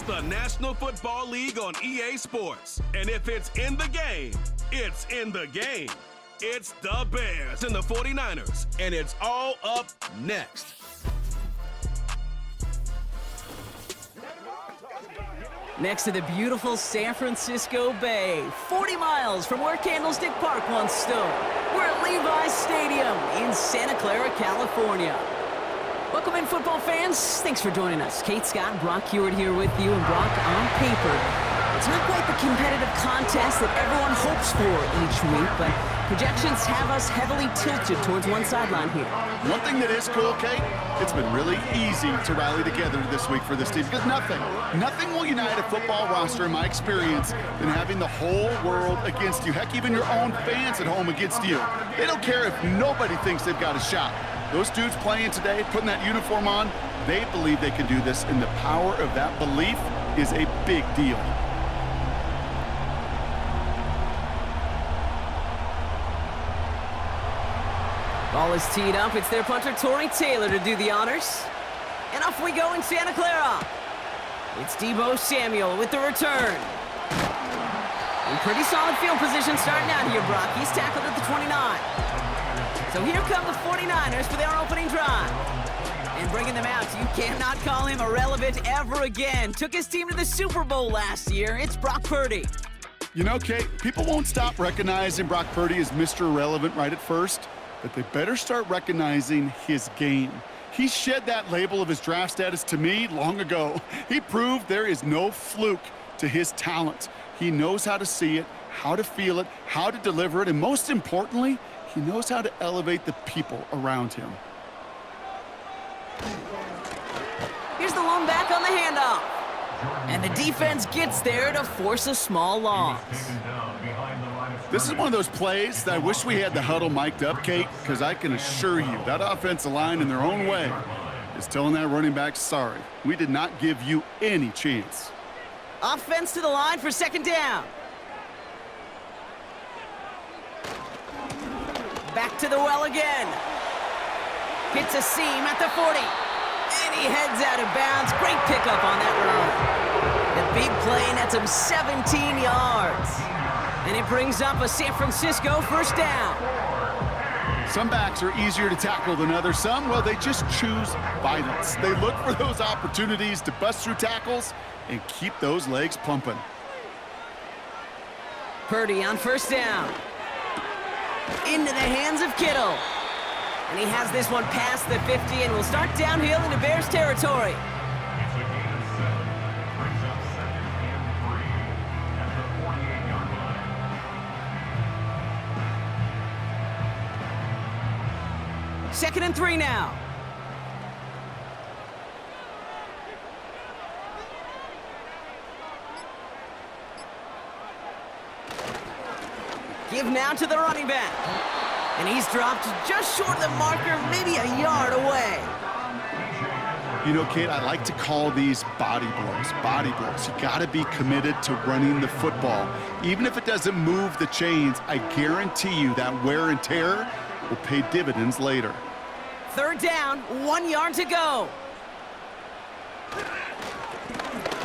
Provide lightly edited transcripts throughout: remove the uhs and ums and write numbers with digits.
It's the National Football League on EA Sports. And if it's in the game, it's in the game. It's the Bears and the 49ers, and it's all up next. Next to the beautiful San Francisco Bay, 40 miles from where Candlestick Park once stood. We're at Levi Stadium in Santa Clara, California. Welcome in, football fans. Thanks for joining us. Kate Scott, Brock Hewitt here with you, and Brock, on paper, it's not quite the competitive contest that everyone hopes for each week, but projections have us heavily tilted towards one sideline here. One thing that is cool, Kate, it's been really easy to rally together this week for this team, because nothing will unite a football roster, in my experience, than having the whole world against you. Heck, even your own fans at home against you. They don't care if nobody thinks they've got a shot. Those dudes playing today, putting that uniform on, they believe they can do this, and the power of that belief is a big deal. Ball is teed up. It's their punter, Torrey Taylor, to do the honors. And off we go in Santa Clara. It's Deebo Samuel with the return. In pretty solid field position starting out here, Brock. He's tackled at the 29. So here come the 49ers for their opening drive. And bringing them out, you cannot call him irrelevant ever again. Took his team to the Super Bowl last year. It's Brock Purdy. You know, Kate, people won't stop recognizing Brock Purdy as Mr. Irrelevant right at first, but they better start recognizing his game. He shed that label of his draft status to me long ago. He proved there is no fluke to his talent. He knows how to see it, how to feel it, how to deliver it, and most importantly, he knows how to elevate the people around him. Here's the lone back on the handoff. And the defense gets there to force a small loss. This is one of those plays that I wish we had the huddle mic'd up, Kate, because I can assure you that offensive line in their own way is telling that running back, sorry, we did not give you any chance. Offense to the line for second down. Back to the well again. Hits a seam at the 40. And he heads out of bounds. Great pickup on that run. The big play nets him 17 yards. And it brings up a San Francisco first down. Some backs are easier to tackle than others. Some, well, they just choose violence. They look for those opportunities to bust through tackles and keep those legs pumping. Purdy on first down. Into the hands of Kittle. And he has this one past the 50 and will start downhill into Bears territory. Second and 3 now. Give now to the running back. And he's dropped just short of the marker, maybe a yard away. You know, Kate, I like to call these body blows. Body blows. You got to be committed to running the football. Even if it doesn't move the chains, I guarantee you that wear and tear will pay dividends later. Third down, 1 yard to go.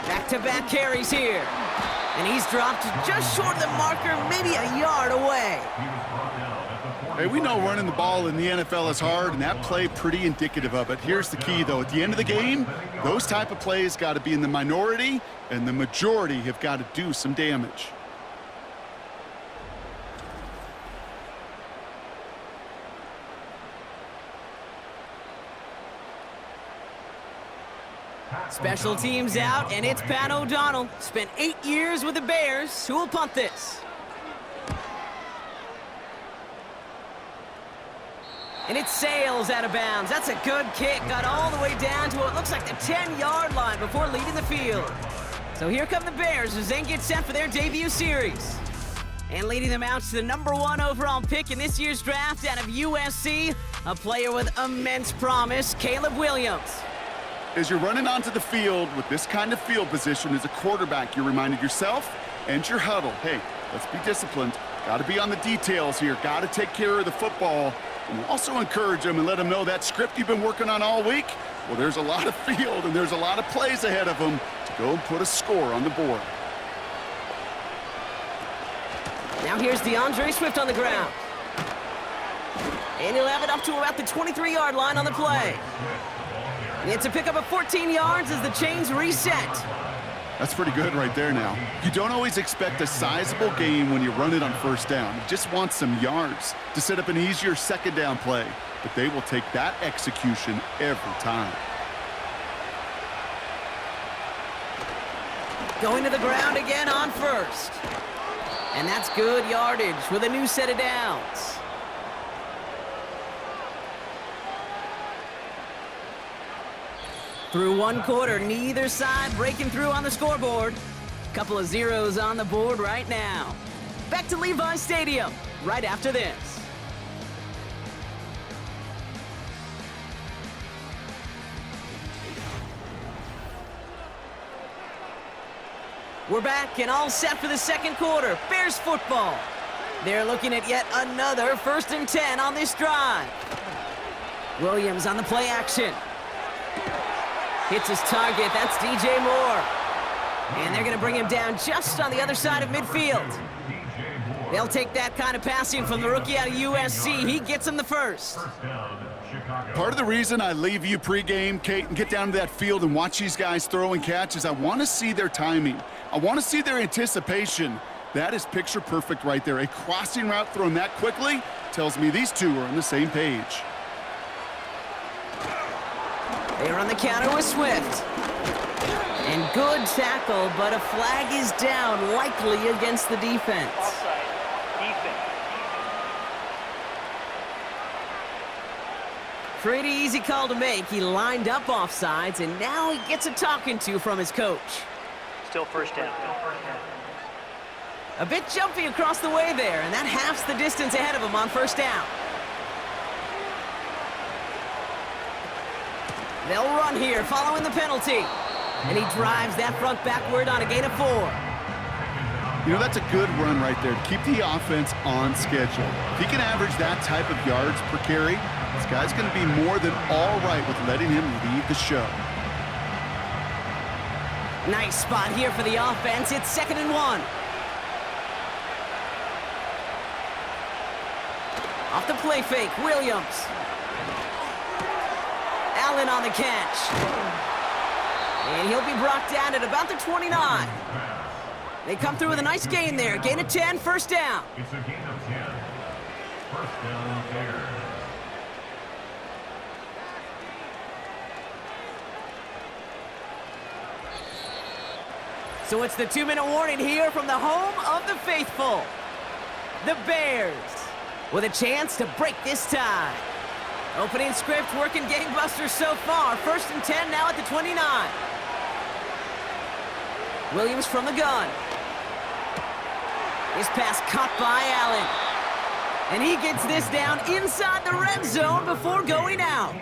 Back-to-back carries here. And he's dropped just short of the marker, maybe a yard away. Hey, we know running the ball in the NFL is hard, and that play pretty indicative of it. Here's the key, though. At the end of the game, those type of plays got to be in the minority, and the majority have got to do some damage. Special teams out, and it's Pat O'Donnell. Spent 8 years with the Bears. Who will punt this? And it sails out of bounds. That's a good kick. Got all the way down to what looks like the 10-yard line before leaving the field. So here come the Bears as they get set for their debut series. And leading them out to the #1 overall pick in this year's draft out of USC, a player with immense promise, Caleb Williams. As you're running onto the field with this kind of field position as a quarterback, you're reminding yourself and your huddle, hey, let's be disciplined. Got to be on the details here. Got to take care of the football. And also encourage them and let them know that script you've been working on all week, well, there's a lot of field and there's a lot of plays ahead of them to go and put a score on the board. Now here's DeAndre Swift on the ground. And he'll have it up to about the 23-yard line on the play. It's a pickup of 14 yards as the chains reset. That's pretty good right there now. You don't always expect a sizable gain when you run it on first down. You just want some yards to set up an easier second down play. But they will take that execution every time. Going to the ground again on first. And that's good yardage with a new set of downs. Through one quarter, neither side breaking through on the scoreboard. Couple of zeros on the board right now. Back to Levi Stadium right after this. We're back and all set for the second quarter. Bears football. They're looking at yet another 1st and 10 on this drive. Williams on the play action. Hits his target. That's DJ Moore. And they're going to bring him down just on the other side of midfield. They'll take that kind of passing from the rookie out of USC. He gets him the first. Part of the reason I leave you pregame, Kate, and get down to that field and watch these guys throw and catch is I want to see their timing. I want to see their anticipation. That is picture perfect right there. A crossing route thrown that quickly tells me these two are on the same page. They're on the counter with Swift. And good tackle, but a flag is down, likely against the defense. Pretty easy call to make. He lined up offsides, and now he gets a talking to from his coach. Still first down. A bit jumpy across the way there, and that halves the distance ahead of him on first down. They'll run here following the penalty. And he drives that front backward on a gain of 4. You know, that's a good run right there to keep the offense on schedule. If he can average that type of yards per carry, this guy's going to be more than all right with letting him lead the show. Nice spot here for the offense. It's 2nd and 1. Off the play fake, Williams. Allen on the catch. And he'll be brought down at about the 29. They come through with a nice gain there. Gain of 10, first down. It's a gain of 10. First down Bears. So it's the 2-minute warning here from the home of the faithful. The Bears with a chance to break this tie. Opening script working gangbusters so far. 1st and 10 now at the 29. Williams from the gun. His pass caught by Allen. And he gets this down inside the red zone before going out.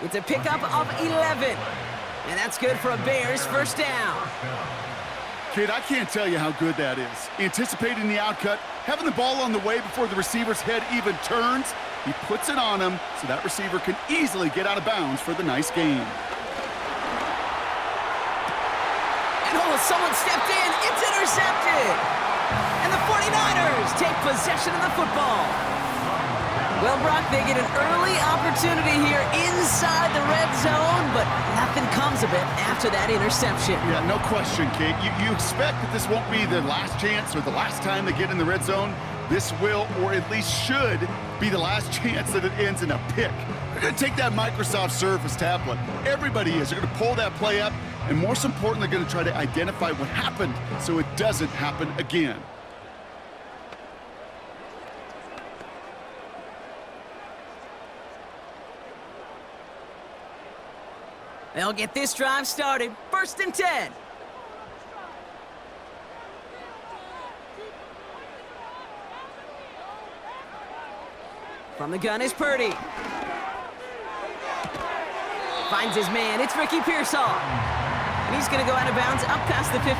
It's a pickup of 11. And that's good for a Bears first down. Kid, I can't tell you how good that is. Anticipating the outcut, having the ball on the way before the receiver's head even turns. He puts it on him so that receiver can easily get out of bounds for the nice gain. And oh, someone stepped in. It's intercepted. And the 49ers take possession of the football. Well, Brock, they get an early opportunity here inside the red zone, but nothing comes of it after that interception. Yeah, no question, Kate. You expect that this won't be the last chance or the last time they get in the red zone. This will, or at least should, be the last chance that it ends in a pick. They're going to take that Microsoft Surface tablet. Everybody is. They're going to pull that play up, and most important, they're going to try to identify what happened so it doesn't happen again. They'll get this drive started. 1st and 10. From the gun is Purdy. Finds his man. It's Ricky Pearsall. And he's going to go out of bounds up past the 15.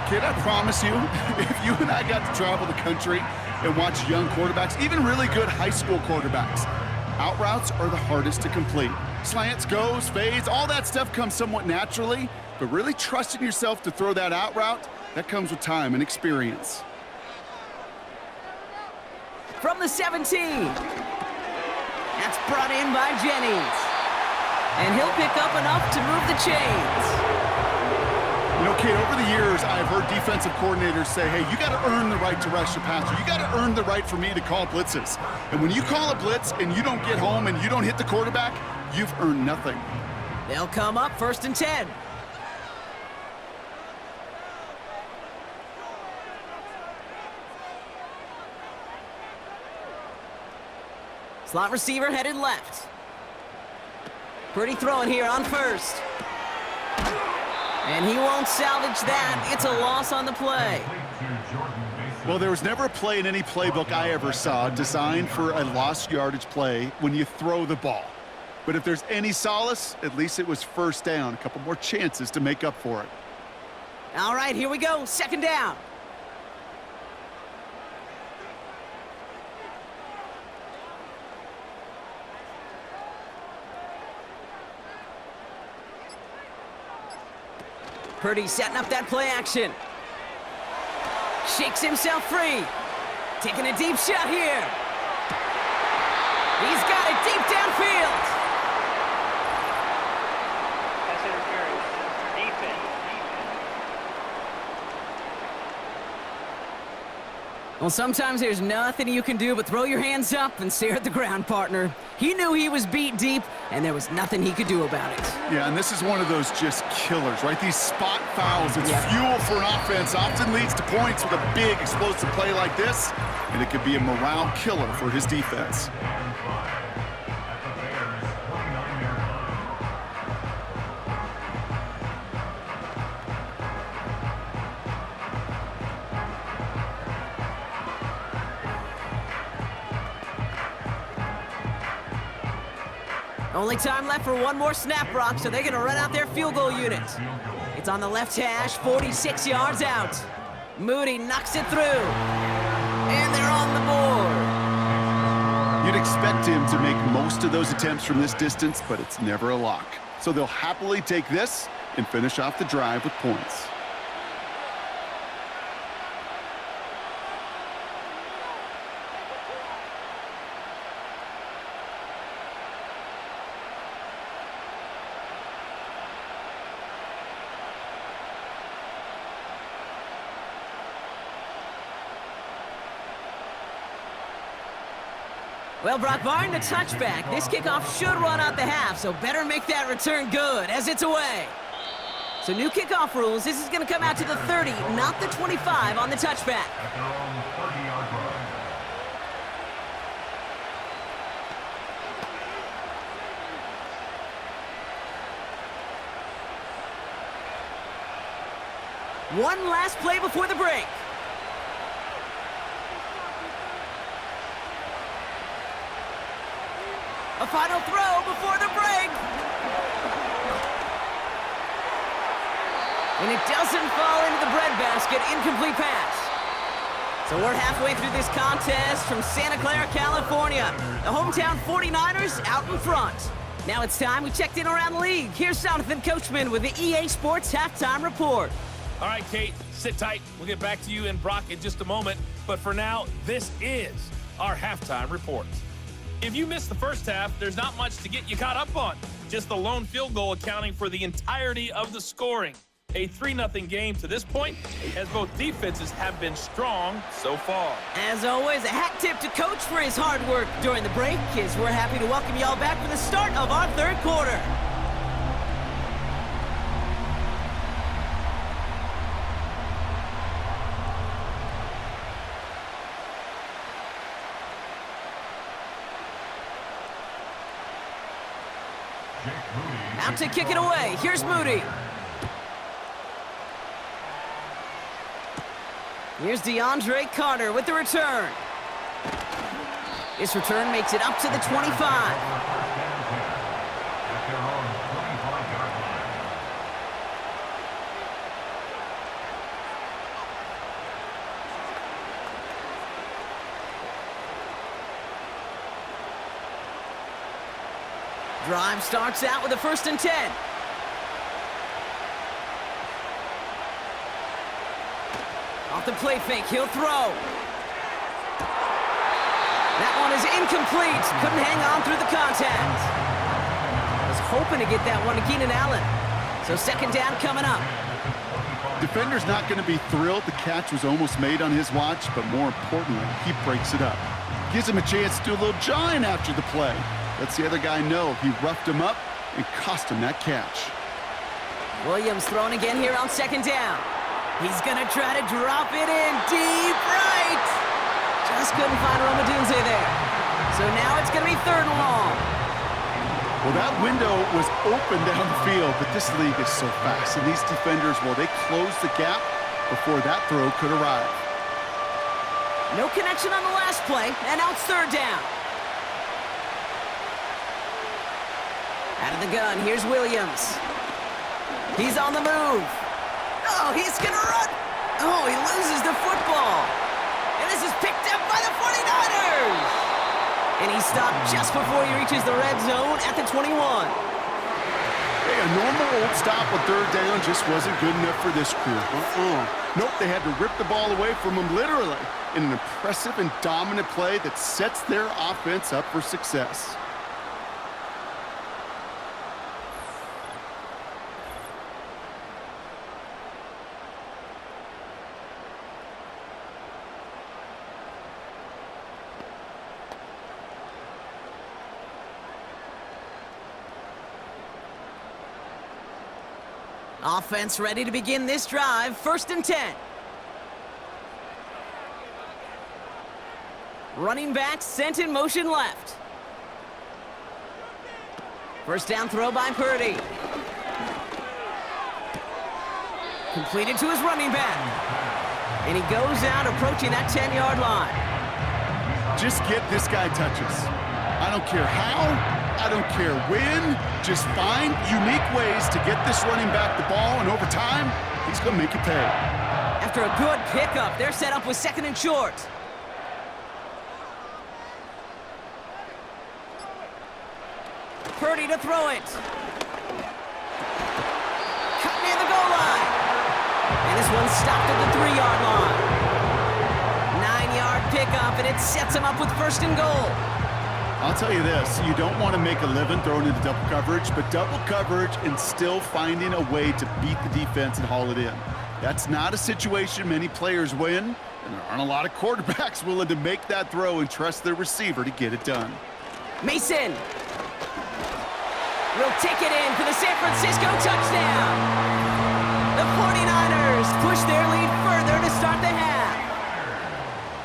Kid, I promise you, if you and I got to travel the country and watch young quarterbacks, even really good high school quarterbacks, out routes are the hardest to complete. slants, goes, fades, all that stuff comes somewhat naturally, but really trusting yourself to throw that out route, that comes with time and experience. From the 17. That's brought in by Jennings. And he'll pick up enough to move the chains. You know, Kate, over the years, I've heard defensive coordinators say, hey, you got to earn the right to rush your passer. You got to earn the right for me to call blitzes. And when you call a blitz and you don't get home and you don't hit the quarterback, you've earned nothing. They'll come up 1st and 10. Slot receiver headed left. Pretty throwing here on 1st. And he won't salvage that. It's a loss on the play. Well, there was never a play in any playbook I ever saw designed for a lost yardage play when you throw the ball. But if there's any solace, at least it was 1st down. A couple more chances to make up for it. All right, here we go. 2nd down. Purdy setting up that play action. Shakes himself free. Taking a deep shot here. He's got it deep downfield. Pass interference. Defense. Well, sometimes there's nothing you can do but throw your hands up and stare at the ground, partner. He knew he was beat deep, and there was nothing he could do about it. Yeah, and this is one of those just killers, right? These spot fouls, it's fuel for an offense, often leads to points with a big explosive play like this, and it could be a morale killer for his defense. Only time left for one more snap, Brock, so they're going to run out their field goal unit. It's on the left hash, 46 yards out. Moody knocks it through. And they're on the board. You'd expect him to make most of those attempts from this distance, but it's never a lock. So they'll happily take this and finish off the drive with points. Well, Brock, barring the touchback, this kickoff should run out the half, so better make that return good as it's away. So new kickoff rules, this is going to come out to the 30, not the 25 on the touchback. At their own 30-yard line. One last play before the break. A final throw before the break. And it doesn't fall into the breadbasket. Incomplete pass. So we're halfway through this contest from Santa Clara, California. The hometown 49ers out in front. Now it's time we checked in around the league. Here's Jonathan Coachman with the EA Sports Halftime Report. All right, Kate, sit tight. We'll get back to you and Brock in just a moment. But for now, this is our halftime report. If you missed the first half, there's not much to get you caught up on. Just the lone field goal accounting for the entirety of the scoring. A 3-0 game to this point, as both defenses have been strong so far. As always, a hat tip to Coach for his hard work during the break, as we're happy to welcome y'all back for the start of our third quarter. Out to kick it away. Here's Moody. Here's DeAndre Carter with the return. This return makes it up to the 25. Drive starts out with a 1st and 10. Off the play fake, he'll throw. That one is incomplete. Couldn't hang on through the contact. Was hoping to get that one to Keenan Allen. So 2nd down coming up. Defender's not going to be thrilled the catch was almost made on his watch, but more importantly, he breaks it up. Gives him a chance to do a little jawing after the play. Lets the other guy know he roughed him up and cost him that catch. Williams throwing again here on 2nd down. He's going to try to drop it in deep right. Just couldn't find Romadunze there. So now it's going to be 3rd and long. Well, that window was open down the field, but this league is so fast. And these defenders, well, they closed the gap before that throw could arrive. No connection on the last play, and now it's 3rd down. Out of the gun, here's Williams. He's on the move. Oh, he's gonna run. Oh, he loses the football. And this is picked up by the 49ers. And he stopped just before he reaches the red zone at the 21. Hey, a normal old stop with 3rd down just wasn't good enough for this crew. Nope, they had to rip the ball away from him literally in an impressive and dominant play that sets their offense up for success. Offense ready to begin this drive. 1st and 10. Running back sent in motion left. 1st down throw by Purdy. Completed to his running back. And he goes out approaching that 10-yard line. Just get this guy touches. I don't care how. I don't care when. Just find unique ways to get this running back the ball, and over time, he's going to make it pay. After a good pickup, they're set up with 2nd and short. Purdy to throw it. Cut near the goal line. And this one's stopped at the 3-yard line. 9-yard pickup, and it sets him up with 1st and goal. I'll tell you this, you don't want to make a living throwing into double coverage, but double coverage and still finding a way to beat the defense and haul it in. That's not a situation many players win, and there aren't a lot of quarterbacks willing to make that throw and trust their receiver to get it done. Mason will take it in for the San Francisco touchdown. The 49ers push their lead further to start the half.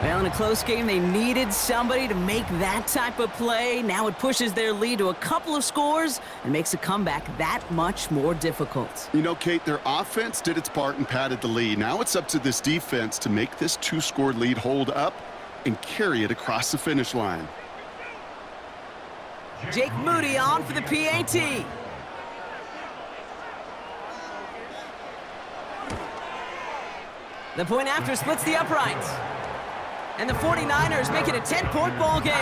Well, in a close game, they needed somebody to make that type of play. Now it pushes their lead to a couple of scores and makes a comeback that much more difficult. You know, Kate, their offense did its part and padded the lead. Now it's up to this defense to make this 2-score lead hold up and carry it across the finish line. Jake Moody on for the PAT. The point after splits the uprights. And the 49ers make it a 10-point ball game.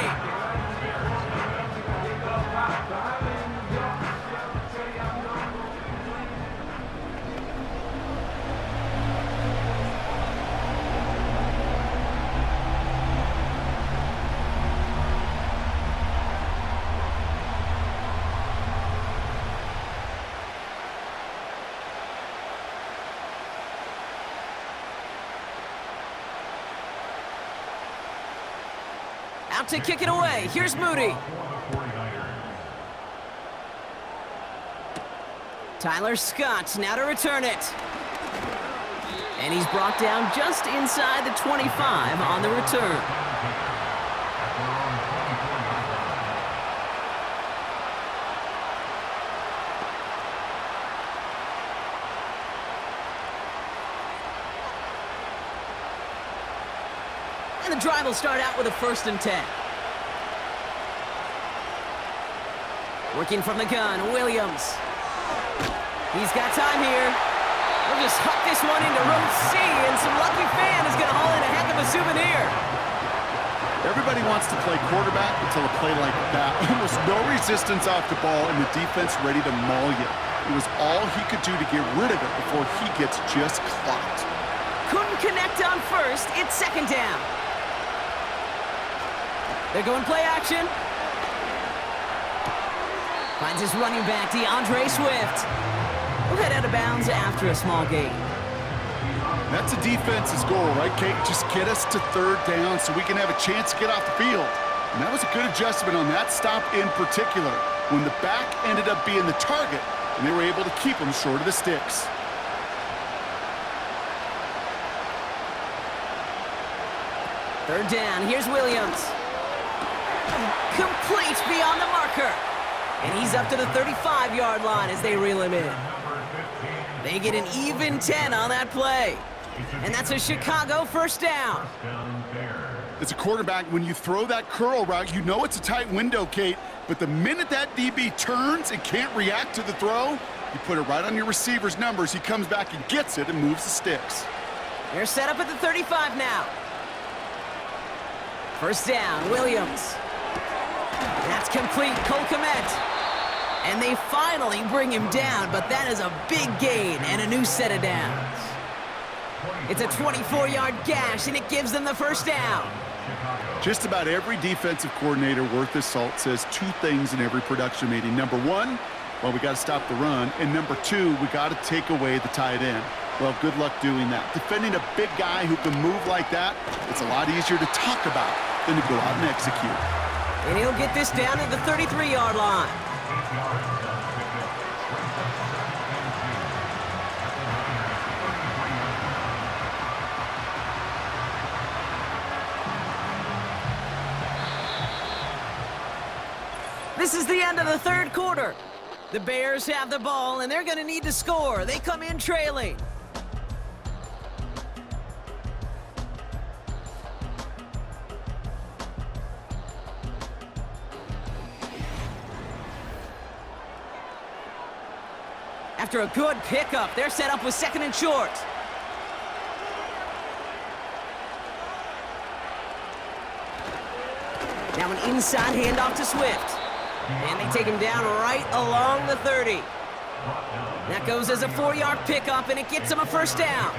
Out to kick it away. Here's Moody. Tyler Scott now to return it. And he's brought down just inside the 25 on the return. And the drive will start out with a 1st and 10. Working from the gun, Williams. He's got time here. We'll just huck this one into row C, and some lucky fan is going to haul in a heck of a souvenir. Everybody wants to play quarterback until a play like that. Almost no resistance off the ball and the defense ready to maul you. It was all he could do to get rid of it before he gets just clocked. Couldn't connect on first. It's second down. They're going play action. Finds his running back, DeAndre Swift. We'll head out of bounds after a small gain. That's a defense's goal, right, Kate? Just get us to third down so we can have a chance to get off the field. And that was a good adjustment on that stop in particular, when the back ended up being the target, and they were able to keep him short of the sticks. Third down, here's Williams. Complete beyond the marker. And he's up to the 35-yard line as they reel him in. They get an even 10 on that play. And that's a Chicago first down. As a quarterback, when you throw that curl route, you know it's a tight window, Kate. But the minute that DB turns and can't react to the throw, you put it right on your receiver's numbers. He comes back and gets it and moves the sticks. They're set up at the 35 now. First down, Williams. That's complete, Cole Kmet. And they finally bring him down, but that is a big gain and a new set of downs. It's a 24-yard gash, and it gives them the first down. Just about every defensive coordinator worth his salt says two things in every production meeting. Number one, well, we got to stop the run. And number two, we got to take away the tight end. Well, good luck doing that. Defending a big guy who can move like that, it's a lot easier to talk about than to go out and execute. And he'll get this down at the 33-yard line. This is the end of the third quarter. The Bears have the ball, and they're going to need to score. They come in trailing. After a good pickup, they're set up with second and short. Now an inside handoff to Swift. And they take him down right along the 30. That goes as a 4-yard pickup, and it gets him a first down.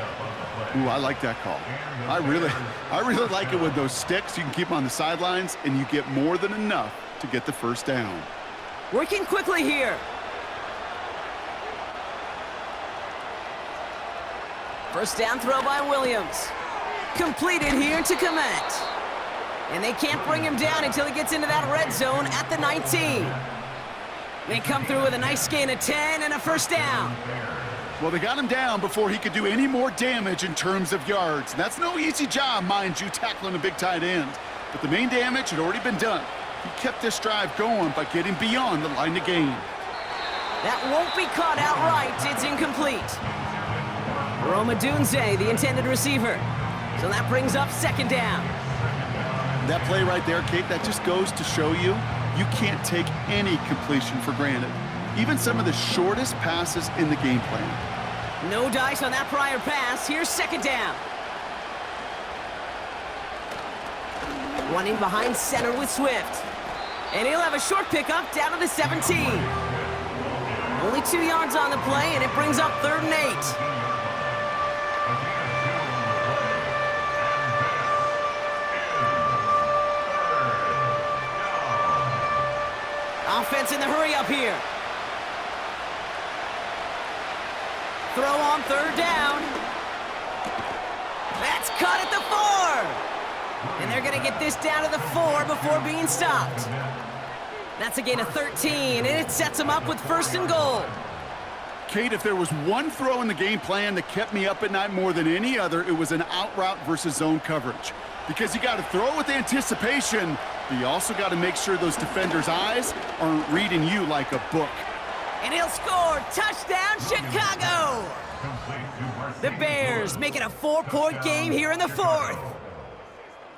Ooh, I like that call. I really like it with those sticks. You can keep them on the sidelines, and you get more than enough to get the first down. Working quickly here. First down throw by Williams. Completed here to Kmet. And they can't bring him down until he gets into that red zone at the 19. They come through with a nice gain of 10 and a first down. Well, they got him down before he could do any more damage in terms of yards. That's no easy job, mind you, tackling a big tight end. But the main damage had already been done. He kept this drive going by getting beyond the line of gain. That won't be caught outright. It's incomplete. Roma Dunze, the intended receiver. So that brings up second down. That play right there, Kate, that just goes to show you can't take any completion for granted. Even some of the shortest passes in the game plan. No dice on that prior pass. Here's second down. Running behind center with Swift. And he'll have a short pickup down to the 17. Only 2 yards on the play, and it brings up 3rd and 8. Offense in the hurry up here. Throw on 3rd down. That's caught at the 4. And they're going to get this down to the 4 before being stopped. That's a gain of 13, and it sets them up with 1st and goal. Kate, if there was one throw in the game plan that kept me up at night more than any other, it was an out route versus zone coverage. Because you got to throw with anticipation, but you also got to make sure those defenders' eyes aren't reading you like a book. And he'll score. Touchdown, Chicago! The Bears make it a 4-point game here in the 4th.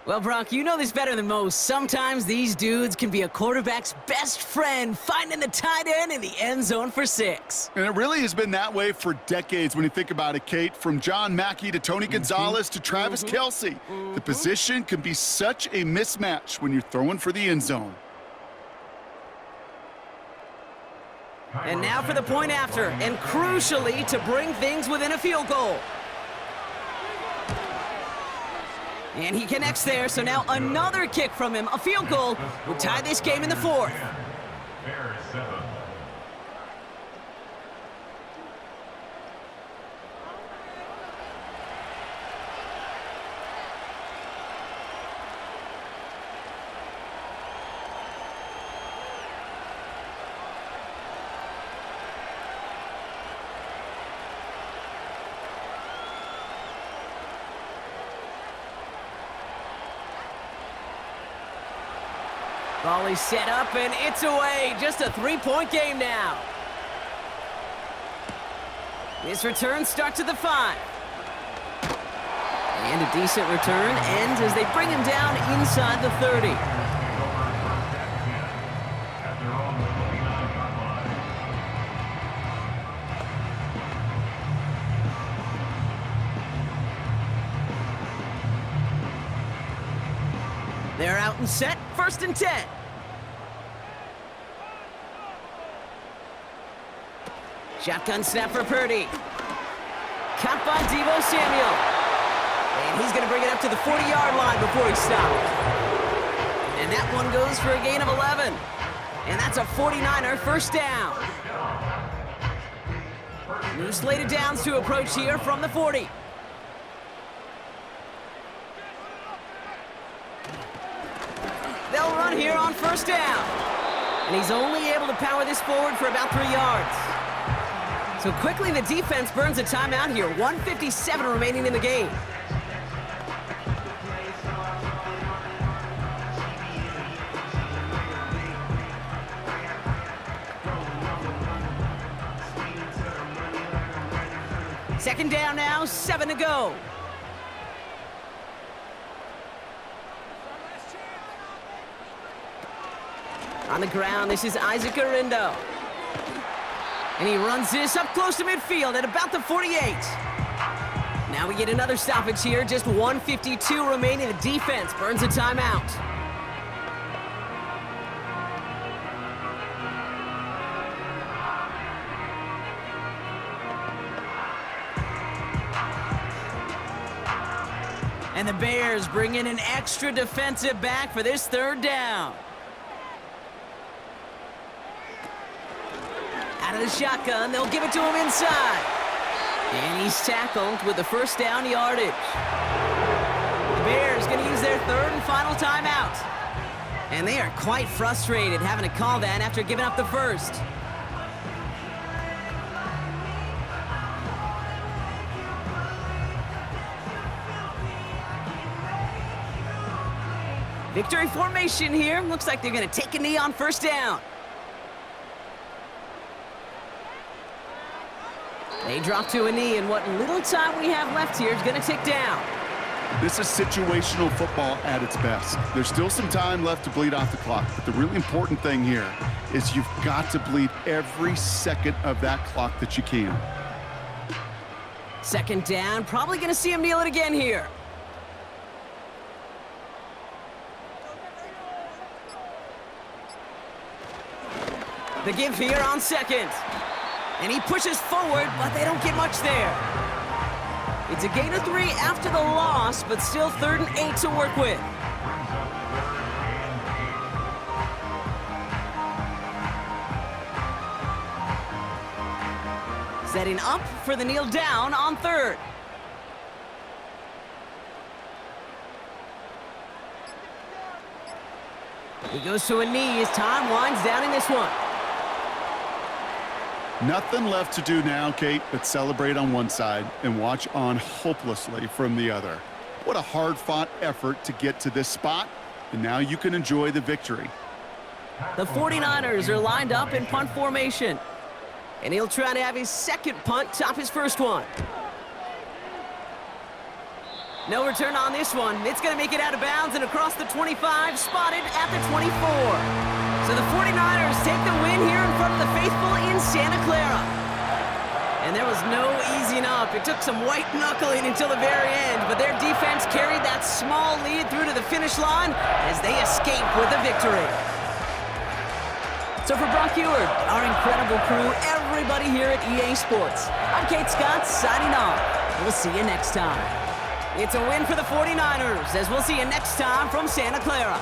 Well, Brock, you know this better than most. Sometimes these dudes can be a quarterback's best friend, finding the tight end in the end zone for 6. And it really has been that way for decades when you think about it, Kate. From John Mackey to Tony Gonzalez to Travis Kelce. The position can be such a mismatch when you're throwing for the end zone. And now for the point after, and crucially to bring things within a field goal. And he connects there, so now another kick from him. A field goal would tie this game in the 4th. Bears 7. Ball is set up, and it's away. Just a 3-point game now. This return starts at the 5. And a decent return ends as they bring him down inside the 30. At their own 49-yard line. They're out and set. 1st and 10. Shotgun snap for Purdy. Caught by Deebo Samuel. And he's going to bring it up to the 40-yard line before he stopped. And that one goes for a gain of 11. And that's a 49er first down. New slated downs to approach here from the 40. They'll run here on 1st down. And he's only able to power this forward for about 3 yards. So quickly the defense burns a timeout here. 1:57 remaining in the game. Second down now, 7 to go. On the ground, this is Isaac Arindo. And he runs this up close to midfield at about the 48. Now we get another stoppage here. Just 1:52 remaining. The defense burns a timeout. And the Bears bring in an extra defensive back for this 3rd down. Out of the shotgun, they'll give it to him inside. And he's tackled with the 1st down yardage. The Bears going to use their 3rd and final timeout. And they are quite frustrated having to call that after giving up the 1st. Victory formation here. Looks like they're going to take a knee on 1st down. They drop to a knee, and what little time we have left here is going to tick down. This is situational football at its best. There's still some time left to bleed off the clock, but the really important thing here is you've got to bleed every second of that clock that you can. 2nd down, probably going to see him kneel it again here. The give here on 2nd. And he pushes forward, but they don't get much there. It's a gain of 3 after the loss, but still 3rd and 8 to work with. Setting up for the kneel down on 3rd. He goes to a knee as time winds down in this one. Nothing left to do now, Kate, but celebrate on one side and watch on hopelessly from the other. What a hard-fought effort to get to this spot, and now you can enjoy the victory. The 49ers are lined up in punt formation, and he'll try to have his 2nd punt top his 1st one. No return on this one. It's going to make it out of bounds and across the 25, spotted at the 24. So the 49ers take the win here in front of the faithful in Santa Clara. And there was no easing up. It took some white knuckling until the very end, but their defense carried that small lead through to the finish line as they escape with a victory. So for Brock Eward, our incredible crew, everybody here at EA Sports, I'm Kate Scott signing off. We'll see you next time. It's a win for the 49ers, as we'll see you next time from Santa Clara.